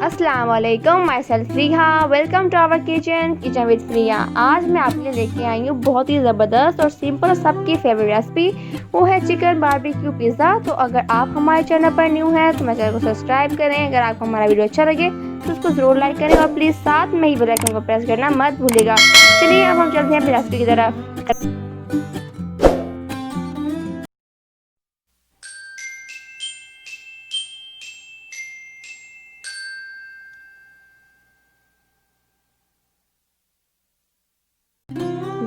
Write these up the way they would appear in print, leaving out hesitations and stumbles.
अस्सलाम वालेकुम, myself Friya. Welcome to our kitchen with Friya. आज मैं आपके लिए लेके आई हूँ बहुत ही ज़बरदस्त और सिंपल सबकी फेवरेट रेसिपी, वो है चिकन बारबेक्यू पिज़्ज़ा। तो अगर आप हमारे चैनल पर न्यू हैं तो मेरे चैनल को सब्सक्राइब करें। अगर आपको हमारा वीडियो अच्छा लगे तो उसको ज़रूर लाइक करें और प्लीज़ साथ में ही बेल आइकन को प्रेस करना मत भूलिएगा। चलिए अब हम चलते हैं अपनी रेसिपी की तरफ।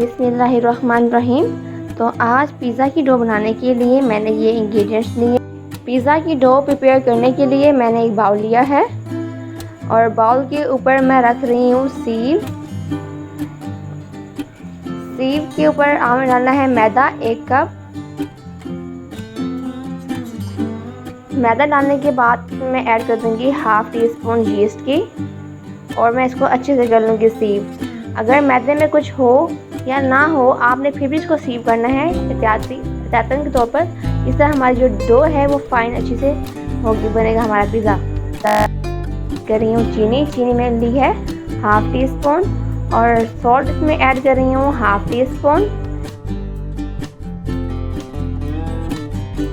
बिस्मिल्लाहिर्रहमानिर्रहीम। तो आज पिज़्ज़ा की डो बनाने के लिए मैंने ये इंग्रेडिएंट्स लिए। पिज़्ज़ा की डो प्रिपेयर करने के लिए मैंने एक बाउल लिया है और बाउल के ऊपर मैं रख रही हूँ सीव। सीव के ऊपर हमें डालना है मैदा 1 कप। मैदा डालने के बाद मैं ऐड कर दूँगी हाफ़ टी स्पून यीस्ट की और मैं इसको अच्छे से कर लूँगी सीव। अगर मैदे में कुछ हो या ना हो, आपने फिर भी इसको सीव करना है एहतियातन के तौर पर। इस तरह हमारी जो डो है वो फाइन अच्छी से होगी, बनेगा हमारा पिज़्ज़ा। कर रही हूँ चीनी मैंने ली है हाफ़ टी स्पून और सॉल्ट इसमें ऐड कर रही हूँ हाफ़ टी स्पून।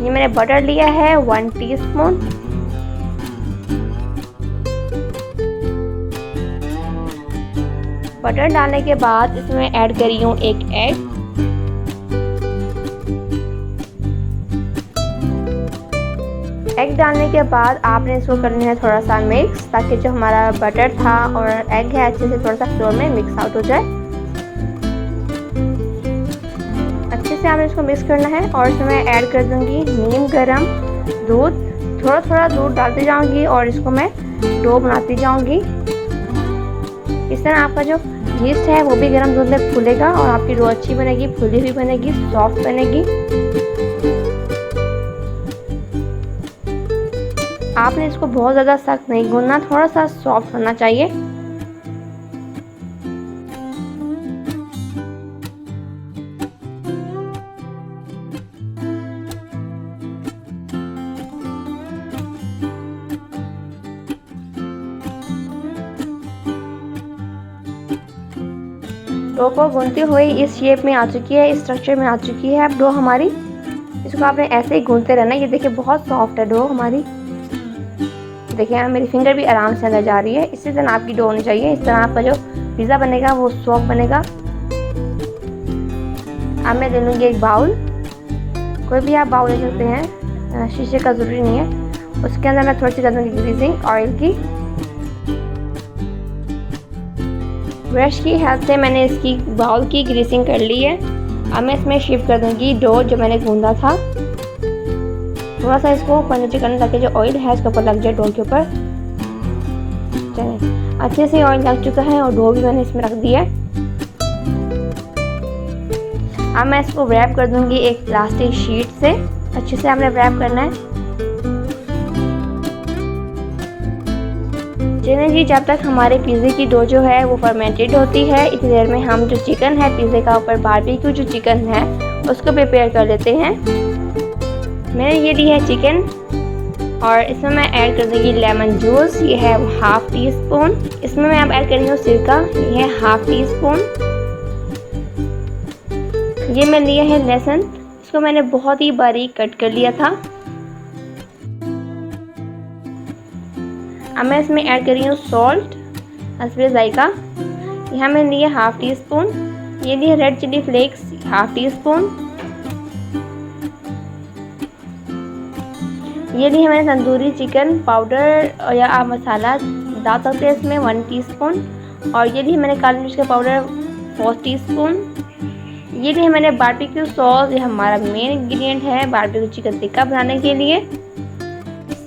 ये मैंने बटर लिया है 1 टीस्पून। बटर डालने के बाद इसमें ऐड करी हूँ 1 एग। एग डालने के बाद आपने इसको करना है थोड़ा सा मिक्स, ताकि जो हमारा बटर था और एग है अच्छे से थोड़ा सा फ्लोर में मिक्स आउट हो जाए। अच्छे से आपने इसको मिक्स करना है और इसमें मैं ऐड कर दूंगी नीम गर्म दूध। थोड़ा थोड़ा दूध डालती जाऊंगी और इसको मैं डो बनाती जाऊंगी। इस तरह आपका जो यीस्ट है वो भी गर्म दूध में फूलेगा और आपकी डो अच्छी बनेगी, फूली हुई बनेगी, सॉफ्ट बनेगी। आपने इसको बहुत ज़्यादा सख्त नहीं गूंदना, थोड़ा सा सॉफ्ट होना चाहिए। डो को गूंथती हुई इस शेप में आ चुकी है, इस स्ट्रक्चर में आ चुकी है अब डो हमारी। इसको आपने ऐसे ही गूंथते रहना। ये देखिए बहुत सॉफ्ट है डो हमारी। देखिए मेरी फिंगर भी आराम से अंदर जा रही है। इसी तरह आपकी डो होनी चाहिए। इस तरह आपका जो पिज़्ज़ा बनेगा वो सॉफ्ट बनेगा। अब मैं ले लूँगी एक बाउल। कोई भी आप बाउल ले सकते हैं, शीशे का ज़रूरी नहीं है। उसके अंदर मैं थोड़ी सी कर दूँगी ग्रीसिंग ऑयल की। ब्रश की हेल्प से मैंने इसकी बाउल की ग्रीसिंग कर ली है। अब मैं इसमें शिफ्ट कर दूँगी डो जो मैंने गूंदा था। थोड़ा सा इसको ऊपर नीचे करना ताकि जो ऑयल है इसके ऊपर लग जाए डो के ऊपर। चलिए अच्छे से ऑयल लग चुका है और डो भी मैंने इसमें रख दिया है। अब मैं इसको रैप कर दूँगी एक प्लास्टिक शीट से। अच्छे से हमने रैप करना है। चलिए जी, जब तक हमारे पिज़्ज़े की डो जो है वो फर्मेंटेड होती है, इतनी देर में हम जो चिकन है पिज़्ज़े का ऊपर बारबेक्यू जो चिकन है उसको प्रिपेयर कर लेते हैं। मैंने ये ली है चिकन और इसमें मैं ऐड कर दूँगी लेमन जूस। ये है हाफ़ टी स्पून। इसमें मैं अब ऐड कर रही हूँ सिरका, ये है हाफ़ टी स्पून। ये मैं लिया है लहसुन, इसको मैंने बहुत ही बारीक कट कर लिया था। अब मैं इसमें ऐड कर रही हूँ सॉल्ट हस्बे जायका। यहाँ मैंने लिया हाफ़ टी स्पून। ये लिए red chilli flakes half teaspoon. ये लिए मैंने तंदूरी चिकन पाउडर या आप मसाला डाल सकते हैं इसमें 1 टीस्पून। और ये लिए मैंने काली मिर्च का पाउडर 4 टीस्पून। ये लिए मैंने बारबेक्यू सॉस, ये हमारा मेन इंग्रेडिएंट है बारबेक्यू चिकन टिक्का बनाने के लिए।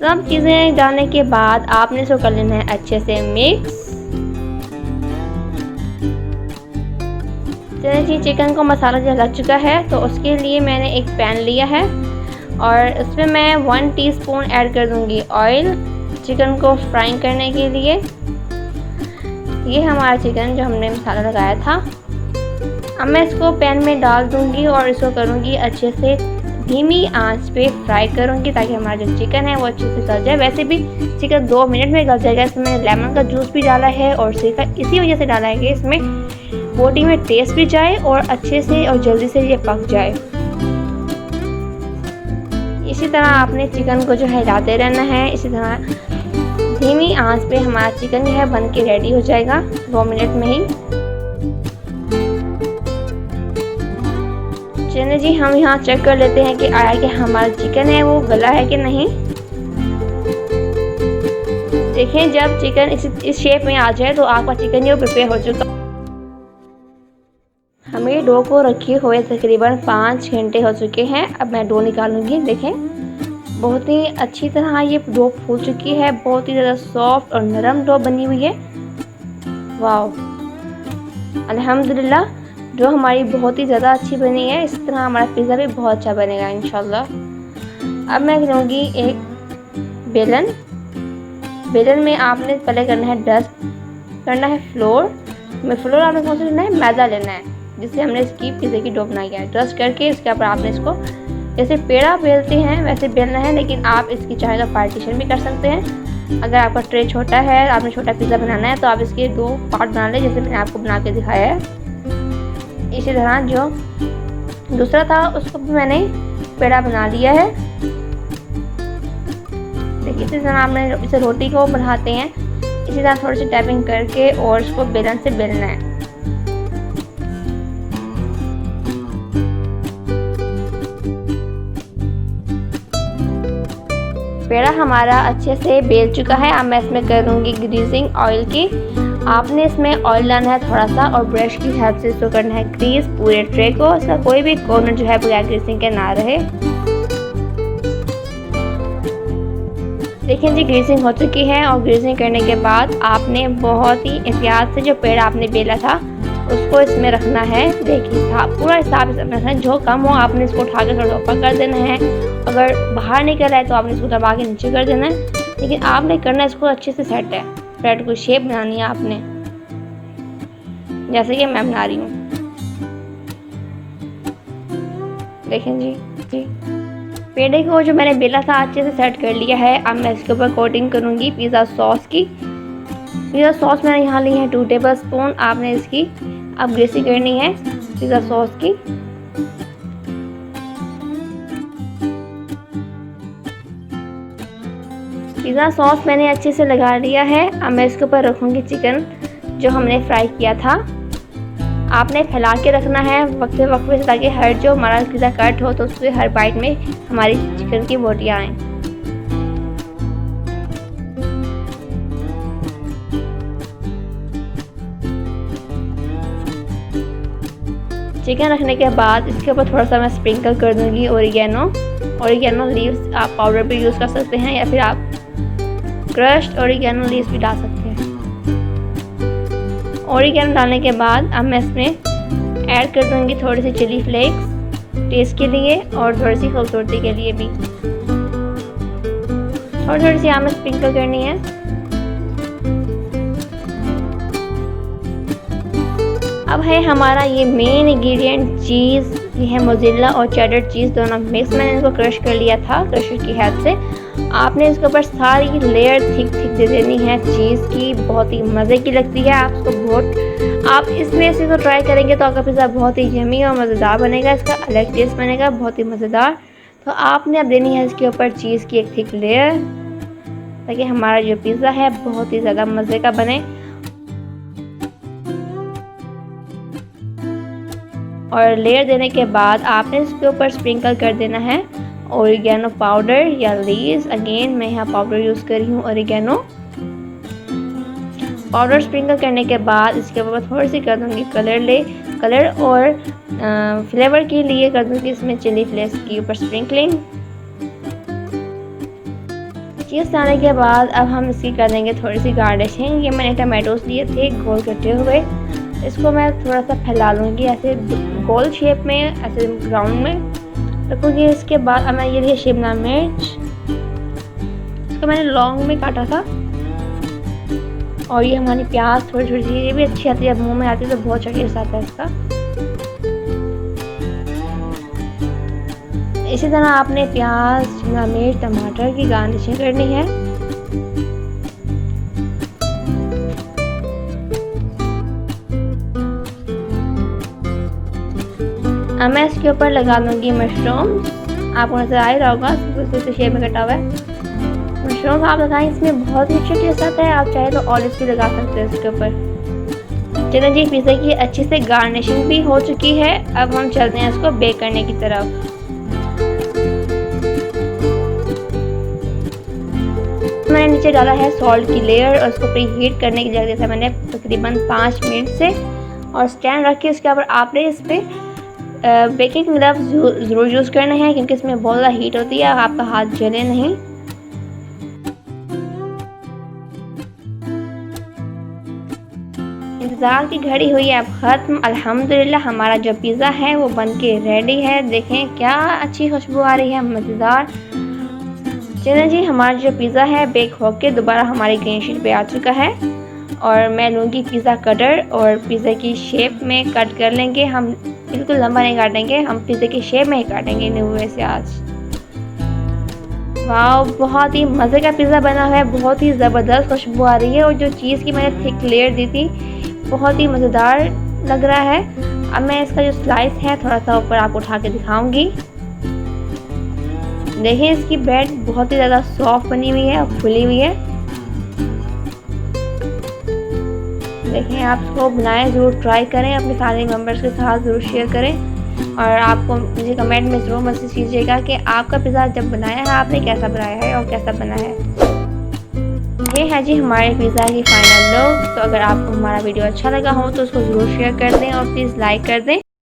सब चीज़ें डालने के बाद आपने इसको कर लेना है अच्छे से मिक्स। चलिए जी, चिकन को मसाला जो लग चुका है तो उसके लिए मैंने एक पैन लिया है और उसमें मैं 1 टीस्पून ऐड कर दूंगी ऑयल चिकन को फ्राई करने के लिए। ये हमारा चिकन जो हमने मसाला लगाया था। अब मैं इसको पैन में डाल दूंगी और इसको करूंगी अच्छे से धीमी आंच पे फ्राई करूँगी ताकि हमारा जो चिकन है वो अच्छे से गल जाए। वैसे भी चिकन 2 मिनट में गल जाएगा। इसमें मैंने लेमन का जूस भी डाला है और सिरका इसी वजह से डाला है कि इसमें बोटी में टेस्ट भी जाए और अच्छे से और जल्दी से ये पक जाए। इसी तरह आपने चिकन को जो है हिलाते रहना है। इसी तरह धीमी आंच पे हमारा चिकन जो है बन के रेडी हो जाएगा 2 मिनट में ही। चलिए जी, हम यहाँ चेक कर लेते हैं कि आया कि हमारा चिकन है वो गला है कि नहीं। देखें, जब चिकन इस शेप में आ जाए तो आपका चिकन जो प्रिपेयर हो चुका। हमें डो को रखे हुए तकरीबन 5 घंटे हो चुके हैं। अब मैं डो निकालूंगी। देखें, बहुत ही अच्छी तरह ये डो फूल चुकी है। बहुत ही ज़्यादा सॉफ्ट और नरम डो बनी हुई है। वाह, अल्हम्दुलिल्लाह, डो हमारी बहुत ही ज़्यादा अच्छी बनी है। इस तरह हमारा पिज़्ज़ा भी बहुत अच्छा बनेगा इंशाल्लाह। अब मैं लूँगी एक बेलन में आपने पहले करना है डस्ट करना है फ्लोर में। फ्लोर आपने कौन सा लेना है? मैदा लेना है, जिससे हमने इसकी पिज़्ज़ा की डो बनाई है। डस्ट करके इसके ऊपर आपने इसको जैसे पेड़ा बेलते हैं वैसे बेलना है, लेकिन आप इसकी चाहे तो पार्टीशन भी कर सकते हैं। अगर आपका ट्रे छोटा है, आपने छोटा पिज़्ज़ा बनाना है, तो आप इसके 2 पार्ट बना लें, जैसे मैंने आपको बना के दिखाया है। इसी तरह जो दूसरा था उसको भी मैंने पेड़ा बना लिया है। देखिए, इसी तरह आपने इसे रोटी को बढ़ाते हैं, इसी तरह थोड़ी सी टैपिंग करके और इसको बेलन से बेलना है। पेड़ा हमारा अच्छे से बेल चुका है। अब मैं इसमें करूँगी ग्रीसिंग ऑयल की। आपने इसमें ऑयल डालना है थोड़ा सा और ब्रश की हेल्प से इसको करना है ग्रीस पूरे ट्रे को। इसका कोई भी कॉर्नर जो है बगैर ग्रीसिंग के ना रहे। देखिए जी, ग्रीसिंग हो चुकी है और ग्रीसिंग करने के बाद आपने बहुत ही एहतियात से जो पेड़ा आपने बेला था उसको इसमें रखना है। देखिए, पूरा हिसाब से रखना है। जो कम हो आपने इसको उठा के थोड़ा ऊपर कर देना है। अगर बाहर निकल रहा है तो आपने इसको दबा के नीचे कर देना है। लेकिन आपने करना है इसको अच्छे से सेट है। ब्रेड को शेप बनानी है आपने, जैसे कि मैं बना रही हूँ। देखें जी, पेड़े को जो मैंने बेला था अच्छे से सेट कर लिया है। अब मैं इसके ऊपर कोटिंग करूँगी पिज़्ज़ा सॉस की। पिज़्ज़ा सॉस मैंने यहाँ ली है 2 टेबल स्पून। आपने इसकी अब ग्रेसी करनी है पिज़्ज़ा सॉस की। पिज़्ज़ा सॉस मैंने अच्छे से लगा लिया है। अब मैं इसके ऊपर रखूँगी चिकन जो हमने फ्राई किया था। आपने फैला के रखना है वक्फे वक्फे से, ताकि हर जो हमारा पिज़्ज़ा कट हो तो उसके हर बाइट में हमारी चिकन की बोटियाँ आएँ। चिकन रखने के बाद इसके ऊपर थोड़ा सा मैं स्प्रिंकल कर दूँगी ओरिगेनो लीव्स। आप पाउडर भी यूज़ कर सकते हैं या फिर आप क्रश्ड ओरिगेनो लीव्स भी डाल सकते हैं। ओरिगेनो डालने के बाद अब मैं इसमें ऐड कर दूँगी थोड़ी सी चिली फ्लेक्स टेस्ट के लिए और थोड़ी सी खूबसूरती के लिए भी। थोड़ी सी हमें स्प्रिंकल करनी है। अब है हमारा ये मेन इंग्रेडिएंट चीज़। ये है मोज़रेला और चेडर चीज़ दोनों मिक्स। मैंने इसको क्रश कर लिया था क्रशर की हेल्प से। आपने इसके ऊपर सारी लेयर थिक दे देनी है चीज़ की। बहुत ही मज़े की लगती है। आप इसमें इसको ट्राई करेंगे तो आपका पिज़्ज़ा बहुत ही यम्मी और मज़ेदार बनेगा। इसका अलग टेस्ट बनेगा, बहुत ही मज़ेदार। तो आपने अब देनी है इसके ऊपर चीज़ की एक थिक लेयर, ताकि हमारा जो पिज़्ज़ा है बहुत ही ज़्यादा मज़े का बने। और लेयर देने के बाद आपने इसके ऊपर स्प्रिंकल कर देना है ओरिगेनो पाउडर या लीव्स। अगेन मैं यहाँ पाउडर यूज़ कर रही हूँ, ओरिगेनो पाउडर। स्प्रिंकल करने के बाद इसके ऊपर थोड़ी सी कर दूँगी कलर और फ्लेवर के लिए कर दूँगी इसमें चिली फ्लेक्स की ऊपर स्प्रिंकलिंग। चीज़ डालने के बाद अब हम इसकी कर देंगे थोड़ी सी गार्निशिंग। ये मैंने टमाटोस लिए थे गोल कटे हुए, इसको मैं थोड़ा सा फैला लूँगी ऐसे गोल शेप में, ऐसे ग्राउंड में रखूँगी। इसके बाद अब मैं ये लिए शिमला मिर्च, इसको मैंने लॉन्ग में काटा था। और ये हमारी प्याज थोड़ी सी, ये भी अच्छी आती है, मुंह में आती है तो बहुत अच्छा टेस्ट आता है इसका। इसी तरह आपने प्याज, शिमला मिर्च, टमाटर की गार्निशिंग करनी है। अब मैं इसके ऊपर लगा दूंगी मशरूम। आपको नजर आ ही रहा होगा, बिल्कुल शेप में कटा हुआ है। मशरूम आप लगाएं, इसमें बहुत ही अच्छा टेस्ट आता है। आप चाहे तो ऑलिव भी लगा सकते हैं इसके ऊपर। चलिए जी, पिज़्ज़ा की अच्छी से गार्निशिंग भी हो चुकी है। अब हम चलते हैं इसको बेक करने की तरफ। मैंने नीचे डाला है सॉल्ट की लेयर और उसको प्री हीट करने की जगह था मैंने तकरीबन 5 मिनट से, और स्टैंड रख के उसके ऊपर आपने इस पर बेकिंग ग्लव्स ज़रूर यूज़ करना है, क्योंकि इसमें बहुत ज़्यादा हीट होती है, आपका हाथ जले नहीं। इंतज़ार की घड़ी हुई है अब ख़त्म। अल्हम्दुलिल्लाह हमारा जो पिज़्ज़ा है वो बन के रेडी है। देखें क्या अच्छी खुशबू आ रही है, मज़ेदार। चलिए जी, हमारा जो पिज़्ज़ा है बेक होके दोबारा हमारी ग्रीन शीट पे आ चुका है। और मैं लूँगी पिज़्ज़ा कटर और पिज़्ज़ा की शेप में कट कर लेंगे। हम बिल्कुल लंबा नहीं काटेंगे, हम पिज़्ज़ा की शेप में ही काटेंगे नुवे से आज। वाह, बहुत ही मज़े का पिज़्ज़ा बना हुआ है, बहुत ही ज़बरदस्त खुशबू आ रही है। और जो चीज़ की मैंने थिक लेयर दी थी बहुत ही मज़ेदार लग रहा है। अब मैं इसका जो स्लाइस है थोड़ा सा ऊपर आपको उठा के दिखाऊंगी। देखिए इसकी ब्रेड बहुत ही ज़्यादा सॉफ्ट बनी हुई है और खुली हुई है। देखिए आप इसको बनाएं, ज़रूर ट्राई करें, अपने फैमिली मेम्बर्स के साथ ज़रूर शेयर करें। और आपको मुझे कमेंट में ज़रूर मैसेज कीजिएगा कि आपका पिज़्ज़ा जब बनाया है आपने कैसा बनाया है और कैसा बना है। ये है जी हमारे पिज़्ज़ा की फाइनल लुक। तो अगर आपको हमारा वीडियो अच्छा लगा हो तो उसको ज़रूर शेयर कर दें और प्लीज़ लाइक कर दें।